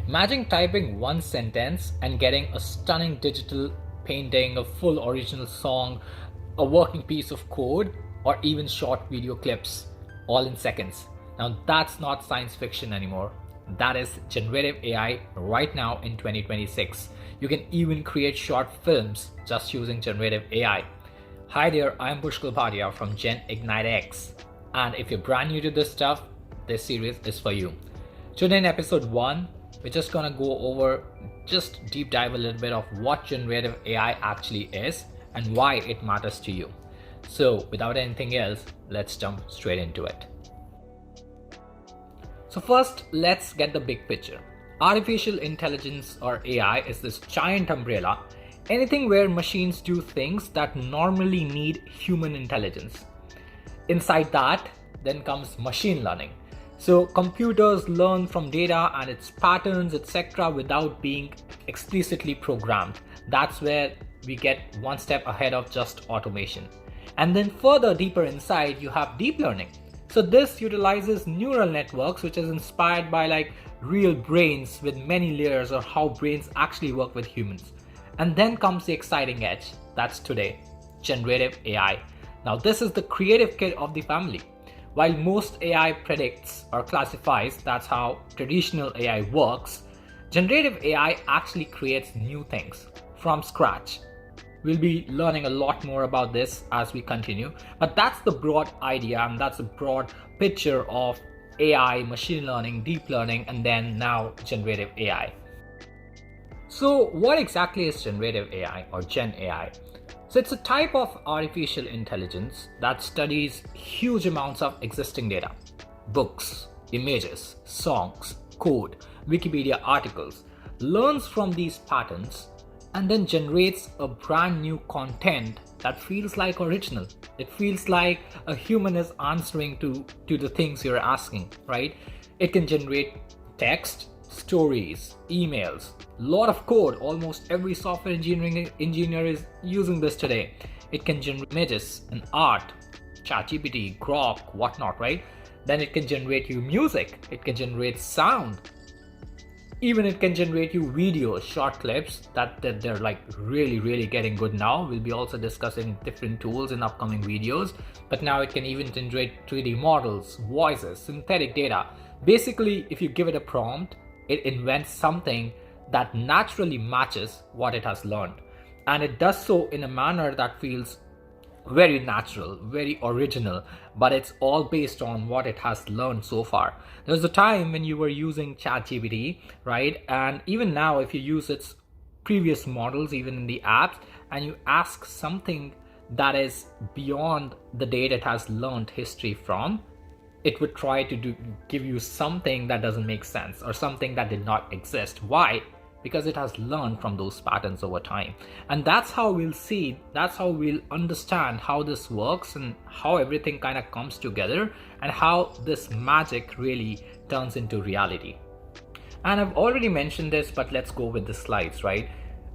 Imagine typing one sentence and getting a stunning digital painting, a full original song, a working piece of code, or even short video clips, all in seconds. Now that's not science fiction anymore. That is generative AI right now in 2026. You can even create short films just using generative AI. Hi there, I'm Pushkal Bhatia from Gen Ignite X. And if you're brand new to this stuff, this series is for you. Today in episode 1, we're just gonna go over, just deep dive a little bit of what generative AI actually is and why it matters to you. So without anything else, let's jump straight into it. So first, let's get the big picture. Artificial intelligence or AI is this giant umbrella, anything where machines do things that normally need human intelligence. Inside that, then comes machine learning. So computers learn from data and its patterns, etc., without being explicitly programmed. That's where we get one step ahead of just automation. And then further deeper inside, you have deep learning. So this utilizes neural networks, which is inspired by like real brains with many layers, or how brains actually work with humans. And then comes the exciting edge, that's today, generative AI. Now this is the creative kid of the family. While most AI predicts or classifies, that's how traditional AI works, generative AI actually creates new things from scratch. We'll be learning a lot more about this as we continue, but that's the broad idea and that's a broad picture of AI, machine learning, deep learning, and then now generative AI. So what exactly is generative AI or Gen AI? So it's a type of artificial intelligence that studies huge amounts of existing data, books, images, songs, code, Wikipedia articles, learns from these patterns, and then generates a brand new content that feels like original. It feels like a human is answering to the things you're asking, right? It can generate text, stories, emails, lot of code. Almost every software engineer is using this today. It can generate images and art, ChatGPT, Grok, whatnot, right? Then it can generate you music, it can generate sound, even it can generate you videos, short clips that they're like really getting good now. We'll be also discussing different tools in upcoming videos, but now it can even generate 3D models, voices, synthetic data. Basically, if you give it a prompt, it invents something that naturally matches what it has learned. And it does so in a manner that feels very natural, very original, but it's all based on what it has learned so far. There was a time when you were using ChatGPT, right? And even now, if you use its previous models, even in the apps, and you ask something that is beyond the data it has learned history from, it would try to give you something that doesn't make sense or something that did not exist. Why? Because it has learned from those patterns over time. And that's how we'll see, that's how we'll understand how this works and how everything kind of comes together and how this magic really turns into reality. And I've already mentioned this, but let's go with the slides, right?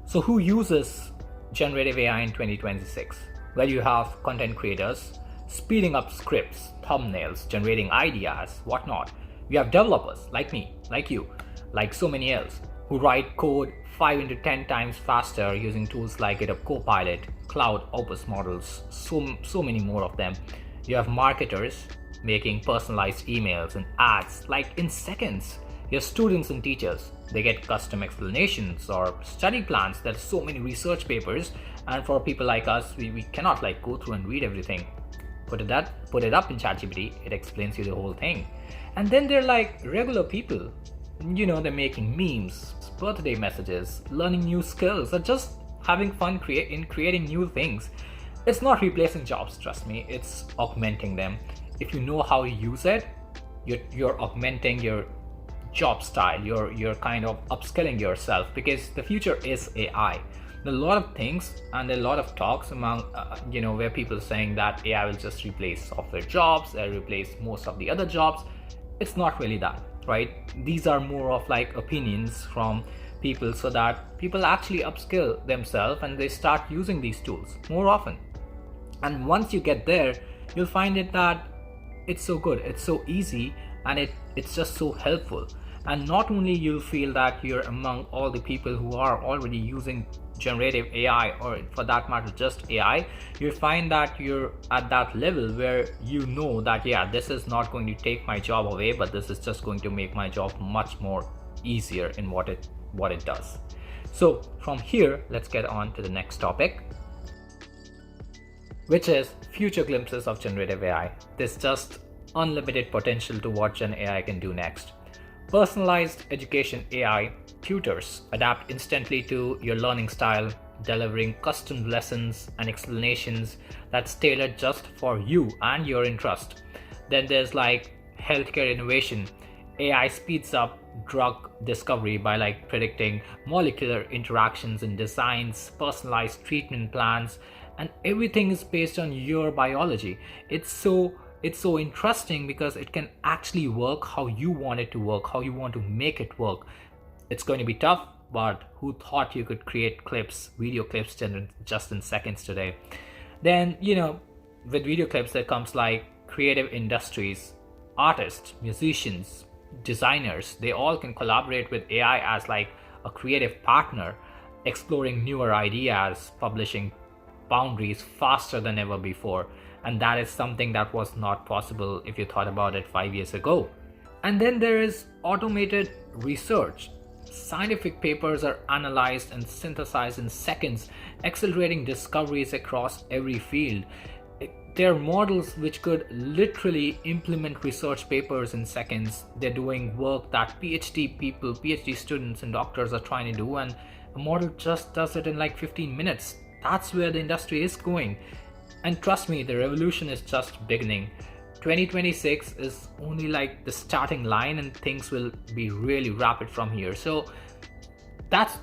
So who uses generative AI in 2026? Well, you have content creators speeding up scripts, thumbnails, generating ideas, whatnot. You have developers like me, like you, like so many else, who write code 5 into 10 times faster using tools like GitHub Copilot, Cloud Opus models, so many more of them. You have marketers making personalized emails and ads like in seconds. Your students and teachers, they get custom explanations or study plans. There's so many research papers, and for people like us, we cannot like go through and read everything. Put it up in ChatGPT, it explains you the whole thing. And then they're like regular people, you know, they're making memes, birthday messages, learning new skills, or just having fun in creating new things. It's not replacing jobs, trust me, it's augmenting them. If you know how you use it, you're augmenting your job style, you're kind of upskilling yourself, because the future is AI. There are a lot of things and a lot of talks among, where people are saying that AI will just replace software jobs, replace most of the other jobs. It's not really that, right? These are more of like opinions from people so that people actually upskill themselves and they start using these tools more often. And once you get there, you'll find it that it's so good, it's so easy, and it's just so helpful. And not only you'll feel that you're among all the people who are already using generative AI, or for that matter just AI, you find that you're at that level where you know that yeah, this is not going to take my job away, but this is just going to make my job much more easier in what it does. So from here, let's get on to the next topic, which is future glimpses of generative AI. There's just unlimited potential to what Gen AI can do next. Personalized education AI tutors adapt instantly to your learning style, delivering custom lessons and explanations that's tailored just for you and your interest. Then there's like healthcare innovation. AI speeds up drug discovery by like predicting molecular interactions and designs personalized treatment plans, and everything is based on your biology. It's so interesting because it can actually work how you want it to work, how you want to make it work. It's going to be tough, but who thought you could create clips, video clips just in seconds today? Then, with video clips there comes like creative industries, artists, musicians, designers. They all can collaborate with AI as like a creative partner, exploring newer ideas, publishing boundaries faster than ever before. And that is something that was not possible if you thought about it 5 years ago. And then there is automated research. Scientific papers are analyzed and synthesized in seconds, accelerating discoveries across every field. There are models which could literally implement research papers in seconds. They're doing work that PhD students and doctors are trying to do, and a model just does it in like 15 minutes. That's where the industry is going. And trust me, the revolution is just beginning. 2026 is only like the starting line, and things will be really rapid from here. So that's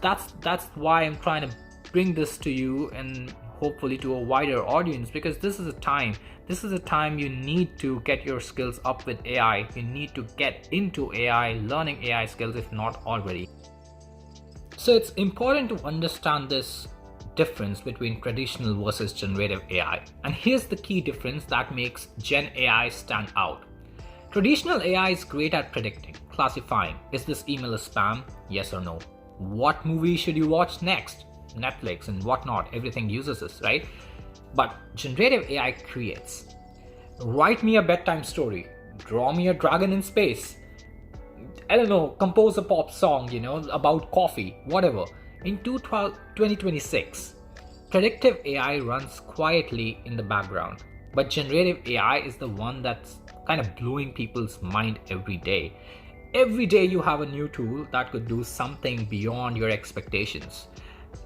why I'm trying to bring this to you, and hopefully to a wider audience, because this is a time you need to get your skills up with AI. You need to get into AI, learning AI skills if not already. So it's important to understand this difference between traditional versus generative AI. And here's the key difference that makes Gen AI stand out. Traditional AI is great at predicting, classifying. Is this email a spam? Yes or no? What movie should you watch next? Netflix and whatnot. Everything uses this, right? But generative AI creates. Write me a bedtime story. Draw me a dragon in space. I don't know, compose a pop song, about coffee, whatever. In 2026, predictive AI runs quietly in the background, but generative AI is the one that's kind of blowing people's mind every day. Every day you have a new tool that could do something beyond your expectations.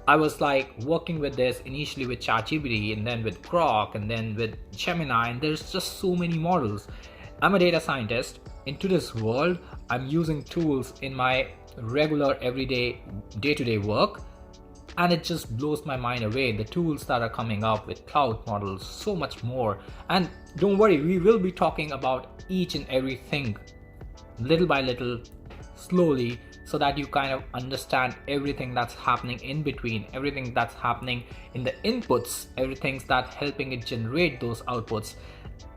I was like working with this initially with ChatGPT, and then with Grok, and then with Gemini, and there's just so many models. I'm a data scientist. In today's world, I'm using tools in my regular everyday day-to-day work, and it just blows my mind away. The tools that are coming up with cloud models, so much more. And don't worry, we will be talking about each and everything little by little, slowly, so that you kind of understand everything that's happening in between, everything that's happening in the inputs, everything's that helping it generate those outputs,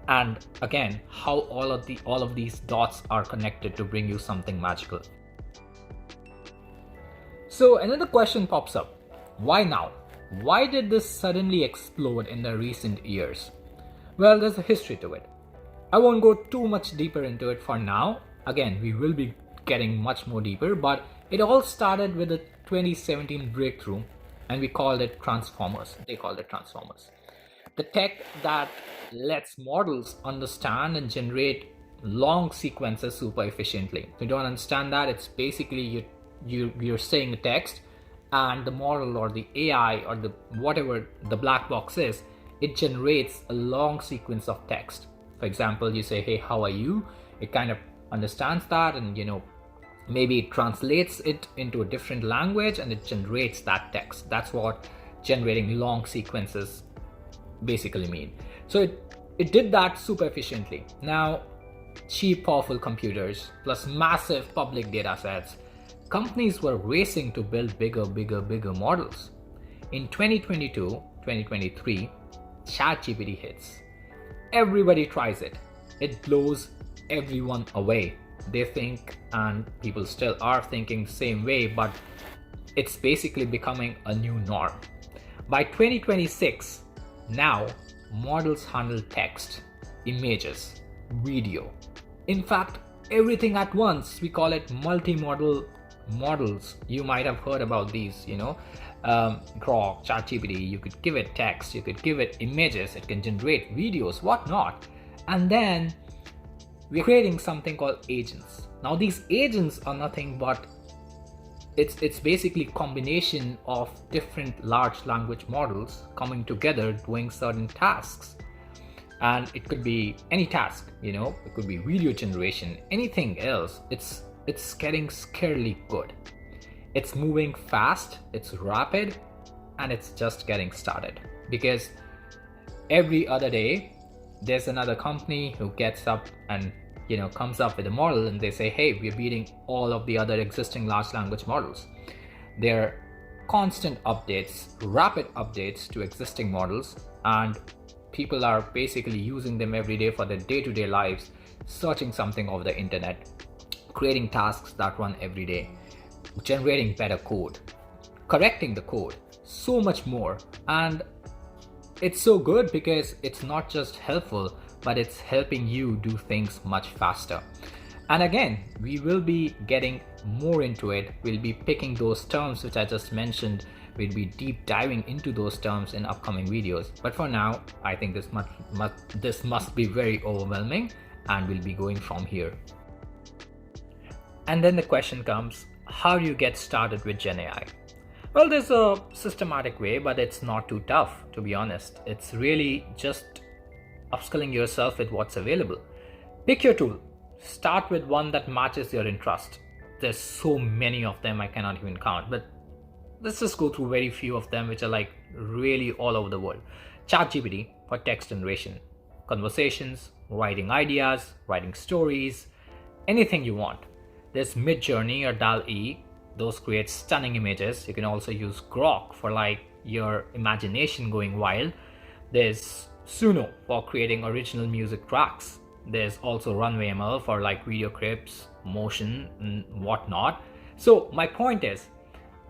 and again how all of these dots are connected to bring you something magical. So another question pops up. Why now? Why did this suddenly explode in the recent years? Well, there's a history to it. I won't go too much deeper into it for now. Again, we will be getting much more deeper, but it all started with a 2017 breakthrough, and we called it transformers. They called it transformers. The tech that lets models understand and generate long sequences super efficiently. If you don't understand that, it's basically you're saying a text, and the model or the AI or the whatever the black box is, it generates a long sequence of text. For example, you say, hey, how are you? It kind of understands that, and maybe it translates it into a different language, and it generates that text. That's what generating long sequences basically mean. So it did that super efficiently. Now, cheap powerful computers plus massive public data sets, companies were racing to build bigger models. In 2022, 2023, ChatGPT hits. Everybody tries it. It blows everyone away. they think, and people still are thinking the same way, but it's basically becoming a new norm. By 2026, now models handle text, images, video. In fact, everything at once. We call it multimodal models. You might have heard about these, Grok, ChatGPT. You could give it text, you could give it images, it can generate videos, whatnot. And then we're creating something called agents. Now these agents are nothing but it's basically combination of different large language models coming together doing certain tasks. And it could be any task, it could be video generation, anything else. It's getting scarily good. It's moving fast, it's rapid, and it's just getting started. Because every other day there's another company who gets up and comes up with a model, and they say, hey, we're beating all of the other existing large language models. There are constant updates, rapid updates to existing models, and people are basically using them every day for their day-to-day lives, searching something over the internet, creating tasks that run every day, generating better code, correcting the code, so much more. And it's so good because it's not just helpful, but it's helping you do things much faster. And again, we will be getting more into it. We'll be picking those terms which I just mentioned. We'll be deep diving into those terms in upcoming videos. But for now, I think this must be very overwhelming, and we'll be going from here. And then the question comes, how do you get started with Gen AI? Well, there's a systematic way, but it's not too tough, to be honest. It's really just upskilling yourself with what's available. Pick your tool. Start with one that matches your interest. There's so many of them, I cannot even count, but let's just go through very few of them which are like really all over the world. ChatGPT for text generation, conversations, writing ideas, writing stories, anything you want. There's Midjourney or DALL-E. Those create stunning images. You can also use Grok for like your imagination going wild. There's Suno for creating original music tracks. There's also Runway ML for like video clips, motion, and whatnot. So my point is,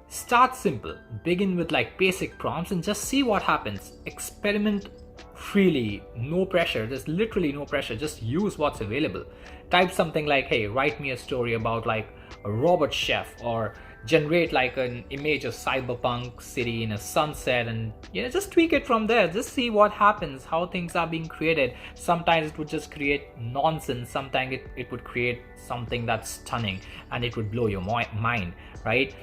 start simple, begin with like basic prompts and just see what happens. Experiment freely, no pressure. There's literally no pressure. Just use what's available. Type something like, hey, write me a story about like a robot chef, or generate like an image of cyberpunk city in a sunset, and just tweak it from there. Just see what happens, how things are being created. Sometimes it would just create nonsense, sometimes it would create something that's stunning and it would blow your mind, right?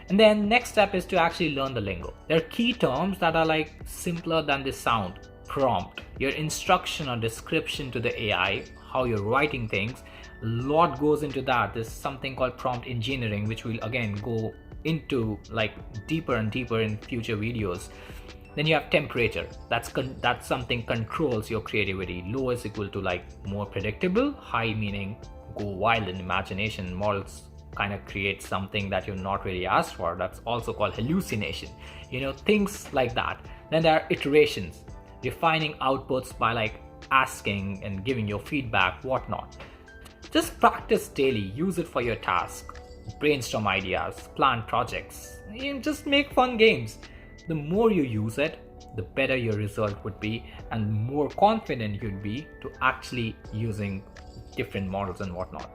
And then next step is to actually learn the lingo. There are key terms that are like simpler than they sound. Prompt, your instruction or description to the AI, how you're writing things. A lot goes into that. There's something called prompt engineering, which we'll again go into like deeper and deeper in future videos. Then you have temperature. That's something controls your creativity. Low is equal to like more predictable, high meaning go wild in imagination. Models kind of create something that you've not really asked for. That's also called hallucination, things like that. Then there are iterations, refining outputs by like asking and giving your feedback, whatnot. Just practice daily, use it for your task, brainstorm ideas, plan projects, just make fun games. The more you use it, the better your result would be, and more confident you'd be to actually using different models and whatnot.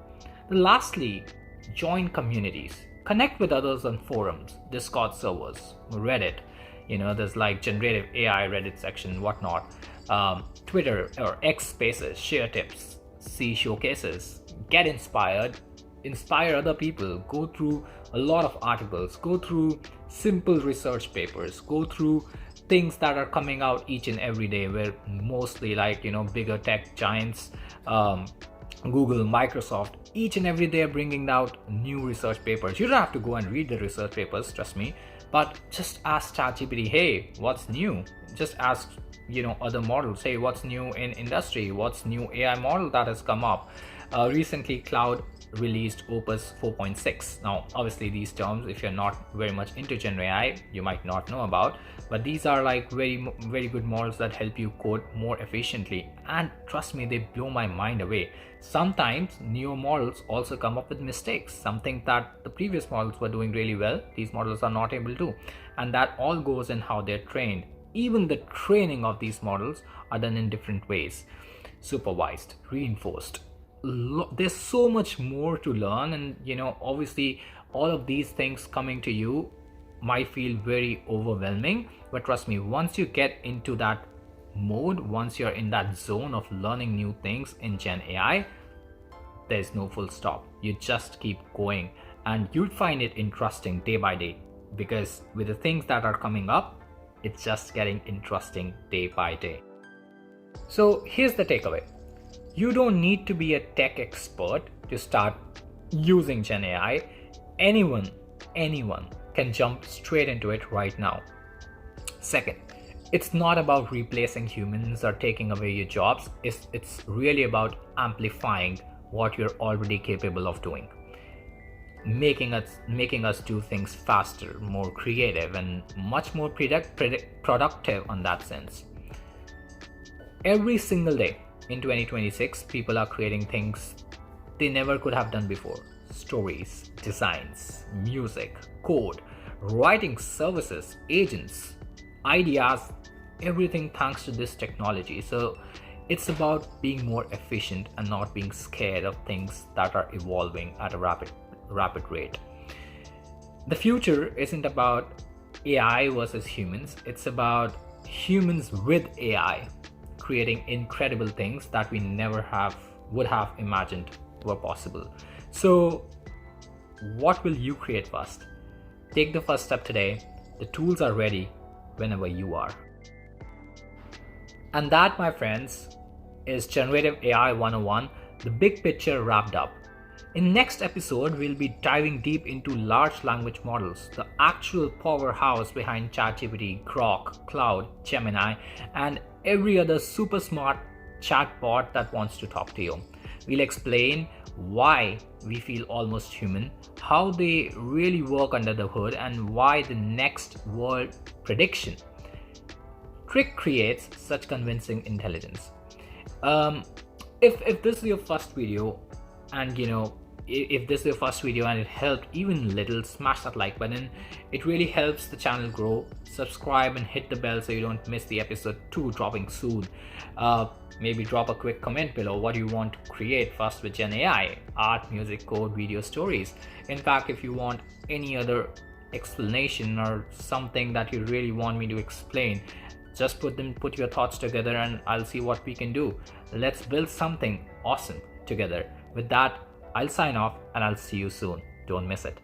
Lastly, join communities. Connect with others on forums, Discord servers, Reddit. There's like Generative AI Reddit section, whatnot. Twitter or X Spaces, share tips, see showcases, get inspired, inspire other people, go through a lot of articles, go through simple research papers, go through things that are coming out each and every day, where mostly like bigger tech giants, Google, Microsoft, each and every day are bringing out new research papers. You don't have to go and read the research papers, trust me, but just ask ChatGPT, hey, what's new? Just ask other models, hey, what's new in industry, what's new AI model that has come up. Recently, Cloud released Opus 4.6. Now, obviously, these terms, if you're not very much into Gen AI, you might not know about, but these are like very good models that help you code more efficiently. And trust me, they blow my mind away. Sometimes new models also come up with mistakes, something that the previous models were doing really well, these models are not able to, and that all goes in how they're trained. Even the training of these models are done in different ways: supervised, reinforced. There's so much more to learn, and obviously all of these things coming to you might feel very overwhelming, but trust me, once you get into that mode, once you're in that zone of learning new things in Gen AI, there's no full stop. You just keep going, and you'll find it interesting day by day, because with the things that are coming up, it's just getting interesting day by day. So here's the takeaway: you don't need to be a tech expert to start using Gen AI. Anyone can jump straight into it right now. Second, it's not about replacing humans or taking away your jobs. It's really about amplifying what you're already capable of doing, making us do things faster, more creative, and much more productive on that sense. Every single day in 2026, people are creating things they never could have done before: stories, designs, music, code, writing services, agents, ideas, everything thanks to this technology. So it's about being more efficient and not being scared of things that are evolving at a rapid rate. The future isn't about AI versus humans, it's about humans with AI creating incredible things that we never would have imagined were possible. So what will you create first? Take the first step today. The tools are ready whenever you are. And that, my friends, is Generative AI 101, the big picture wrapped up. In next episode, we'll be diving deep into large language models, the actual powerhouse behind ChatGPT, Grok, Cloud, Gemini, and every other super smart chatbot that wants to talk to you. We'll explain why we feel almost human, how they really work under the hood, and why the next world prediction trick creates such convincing intelligence. If this is your first video, and if this is your first video and it helped even little, smash that like button. It really helps the channel grow. Subscribe and hit the bell so you don't miss the episode 2 dropping soon. Maybe drop a quick comment below what you want to create first with Gen AI: art, music, code, video, stories. In fact, if you want any other explanation or something that you really want me to explain, just put your thoughts together and I'll see what we can do. Let's build something awesome together. With that, I'll sign off and I'll see you soon. Don't miss it.